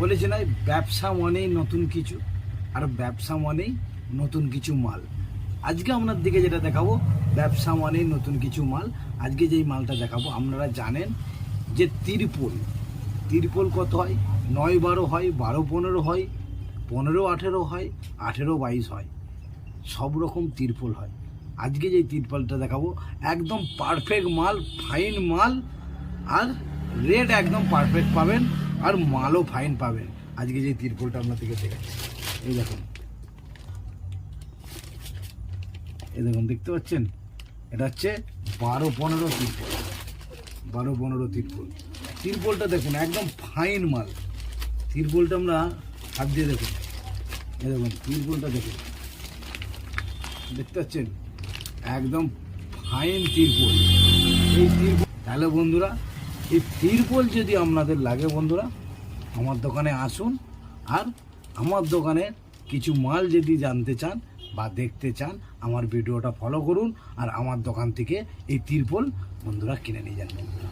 বলেছে না, ব্যবসা মানেই নতুন কিছু, আর ব্যবসা মানেই নতুন কিছু মাল। আজকে আপনার দিকে যেটা দেখাবো, ব্যবসা মানেই নতুন কিছু মাল। আজকে যেই মালটা দেখাবো, আপনারা জানেন যে তিরপল কত হয়, 9-12 হয়, 12-15 হয়, 15-18 হয়, 18-22 হয়, সব রকম তিরপল হয়। আজকে যে তিরপলটা দেখাবো একদম পারফেক্ট মাল, ফাইন মাল, আর রেট একদম পারফেক্ট পাবেন, আর মালও ফাইন পাবেন। আজকে যে তিরপলটা আপনাদেরকে দেখাচ্ছি, এই দেখুন, এই দেখুন, দেখতে পাচ্ছেন, এটা হচ্ছে 12-15 তিরপল, 12-15 তিরপল। তিরপলটা দেখুন একদম ফাইন মাল। তিরপলটা আমরা হাত দিয়ে দেখুন, এই দেখুন তিরপলটা দেখুন, দেখতে পাচ্ছেন একদম ফাইন তিরপল। এই তিরপল, তাহলে বন্ধুরা এই তিরপল যদি আপনাদের লাগে বন্ধুরা, আমার দোকানে আসুন, আর আমার দোকানে কিছু মাল যদি জানতে চান বা দেখতে চান, আমার ভিডিওটা ফলো করুন, আর আমার দোকান থেকে এই তিরপল বন্ধুরা কিনে নিয়ে যান বন্ধুরা।